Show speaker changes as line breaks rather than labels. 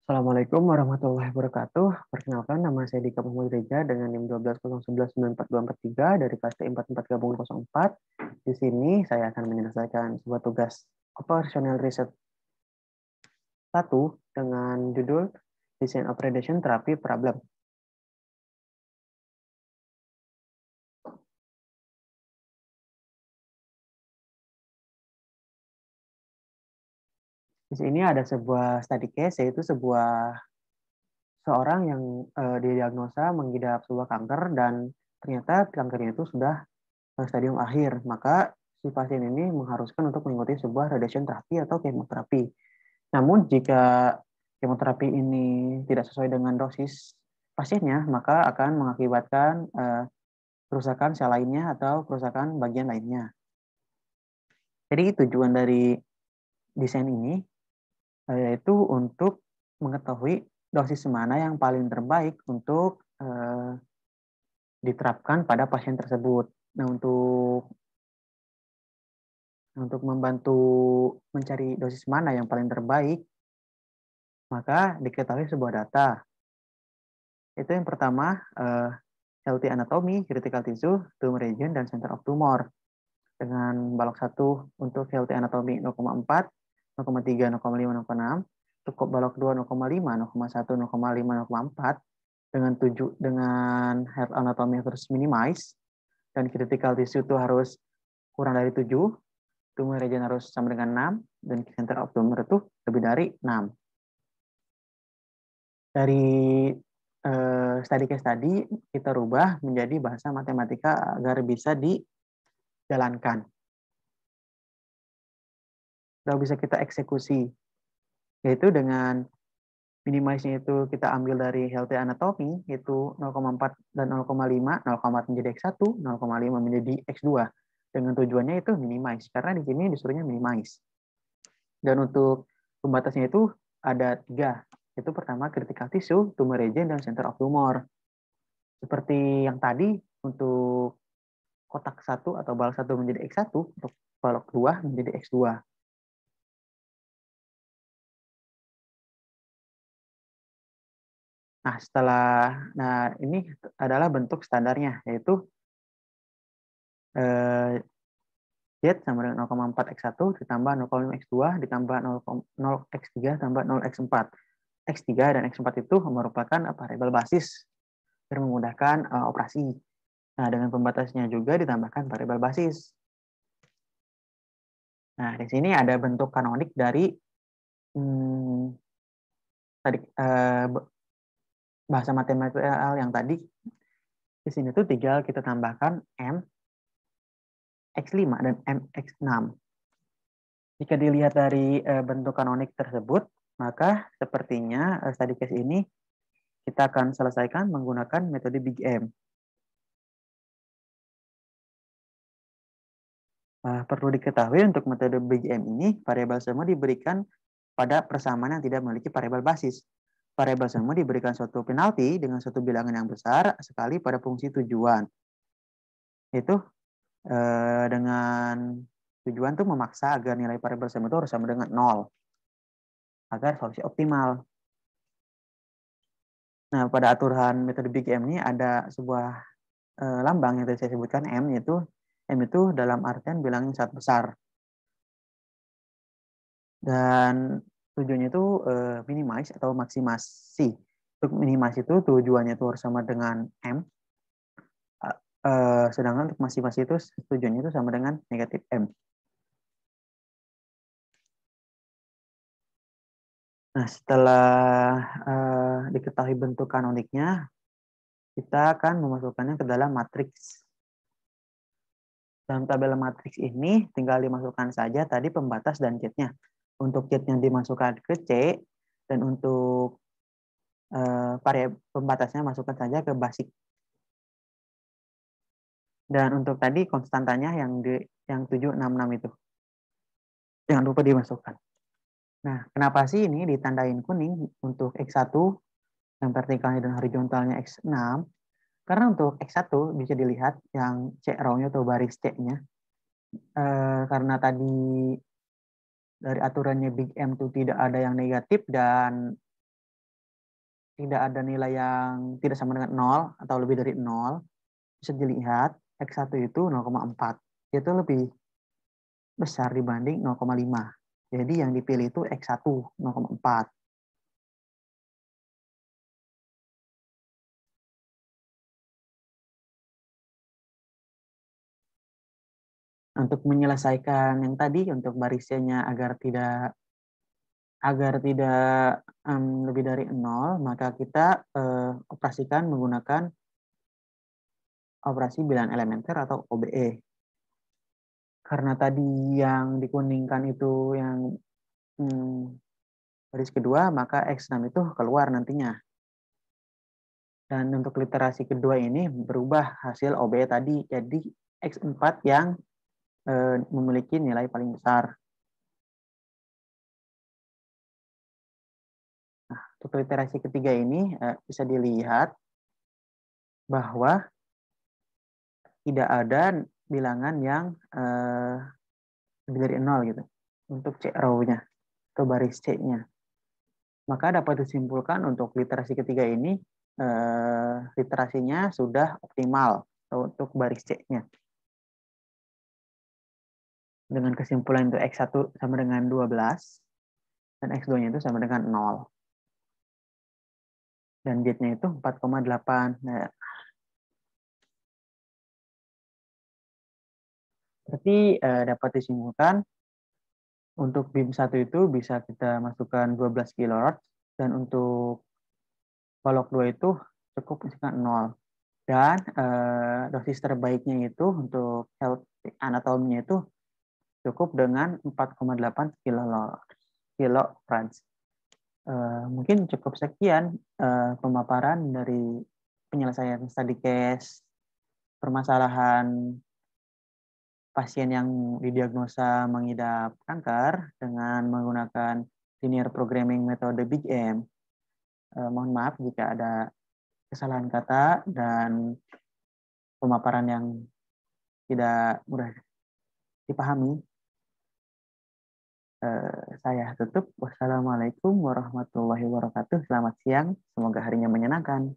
Assalamualaikum warahmatullahi wabarakatuh. Perkenalkan, nama saya Dika Muhammad Reza dengan NIM 1201194243 dari kelas T44 Gabungan 04. Di sini saya akan menyelesaikan sebuah tugas operational research 1 dengan judul Design of Radiation Therapy Problem. Di sini ada sebuah study case, yaitu seorang yang didiagnosa mengidap sebuah kanker dan ternyata kankernya itu sudah stadium akhir. Maka si pasien ini mengharuskan untuk mengikuti sebuah radiation terapi atau kemoterapi. Namun jika kemoterapi ini tidak sesuai dengan dosis pasiennya, maka akan mengakibatkan kerusakan sel lainnya atau kerusakan bagian lainnya. Jadi tujuan dari desain ini yaitu untuk mengetahui dosis mana yang paling terbaik untuk diterapkan pada pasien tersebut. Nah, untuk membantu mencari dosis mana yang paling terbaik, maka diketahui sebuah data. Itu yang pertama, healthy anatomy, critical tissue, tumor region, dan center of tumor. Dengan balok 1 untuk healthy anatomy 0,4, 0,3, 0,5, 0,6. Untuk balok 2 0,5, 0,1, 0,5, 0,4. Dengan health anatomy harus minimize, dan critical tissue itu harus kurang dari 7, tumor region harus sama dengan 6, dan center of tumor itu lebih dari 6. Dari study case tadi kita rubah menjadi bahasa matematika agar bisa dijalankan. Lalu bisa kita eksekusi, yaitu dengan minimize-nya itu kita ambil dari healthy anatomy, itu 0,4 dan 0,5, 0,4 menjadi X1, 0,5 menjadi X2. Dengan tujuannya itu minimize, karena di sini disuruhnya minimize. Dan untuk pembatasnya itu ada 3, itu pertama critical tissue, tumor region, dan center of tumor. Seperti yang tadi, untuk kotak 1 atau balok 1 menjadi X1, untuk balok 2 menjadi X2. Nah, ini adalah bentuk standarnya, yaitu Z sama dengan 0,4 X1 ditambah 0,5 X2 ditambah 0 X3 tambah 0 X4. X3 dan X4 itu merupakan variabel basis yang memudahkan operasi. Nah, dengan pembatasnya juga ditambahkan variabel basis. Nah, di sini ada bentuk kanonik dari tadi bahasa matematika yang tadi. Di sini tuh tinggal kita tambahkan M X5 dan M X6. Jika dilihat dari bentuk kanonik tersebut, maka sepertinya study case ini kita akan selesaikan menggunakan metode Big M. Perlu diketahui untuk metode Big M ini, variabel semua diberikan pada persamaan yang tidak memiliki variabel basis. Variabel semua diberikan suatu penalti dengan suatu bilangan yang besar sekali pada fungsi tujuan. Itu dengan tujuan tuh memaksa agar nilai variabel semua itu harus sama dengan 0 agar solusi optimal. Nah, pada aturan metode Big M ini ada sebuah lambang yang tadi saya sebutkan M, yaitu M itu dalam artian bilangan yang sangat besar. Dan tujuannya itu minimize atau maksimasi. Untuk minimize itu tujuannya itu harus sama dengan M. Sedangkan untuk maksimasi itu tujuannya itu sama dengan negatif M. Nah, setelah diketahui bentuk kanoniknya, kita akan memasukkannya ke dalam matriks. Dalam tabel matriks ini tinggal dimasukkan saja tadi pembatas dan Z-nya. Untuk Z-nya dimasukkan ke C, dan untuk variabel pembatasnya masukkan saja ke basic. Dan untuk tadi konstantanya yang 766 itu. Jangan lupa dimasukkan. Nah, kenapa sih ini ditandain kuning untuk X1 yang vertikalnya dan horizontalnya X6? Karena untuk X1 bisa dilihat yang C row-nya atau baris C-nya. Karena tadi dari aturannya Big M itu tidak ada yang negatif dan tidak ada nilai yang tidak sama dengan 0 atau lebih dari 0, bisa dilihat X1 itu 0,4. Itu lebih besar dibanding 0,5. Jadi yang dipilih itu X1 0,4. Untuk menyelesaikan yang tadi untuk barisnya agar tidak lebih dari 0, maka kita operasikan menggunakan operasi bilangan elementer atau OBE. Karena tadi yang dikuningkan itu yang baris kedua, maka X6 itu keluar nantinya. Dan untuk literasi kedua ini berubah hasil OBE tadi, jadi X4 yang memiliki nilai paling besar. Nah, untuk literasi ketiga ini bisa dilihat bahwa tidak ada bilangan yang lebih dari 0 gitu untuk C row-nya atau baris C-nya. Maka dapat disimpulkan untuk literasi ketiga ini literasinya sudah optimal untuk baris C-nya. Dengan kesimpulan itu X1 sama dengan 12 dan X2-nya itu sama dengan 0. Dan Z-nya itu 4,8. Nah, berarti dapat disimpulkan untuk BIM 1 itu bisa kita masukkan 12 kHz dan untuk Balok 2 itu cukup misalkan 0. Dan dosis terbaiknya itu untuk anatominya itu cukup dengan 4,8 kilofranc. Mungkin cukup sekian pemaparan dari penyelesaian study case permasalahan pasien yang didiagnosa mengidap kanker dengan menggunakan linear programming metode Big M. Mohon maaf jika ada kesalahan kata dan pemaparan yang tidak mudah dipahami. Saya tutup. Wassalamualaikum warahmatullahi wabarakatuh. Selamat siang. Semoga harinya menyenangkan.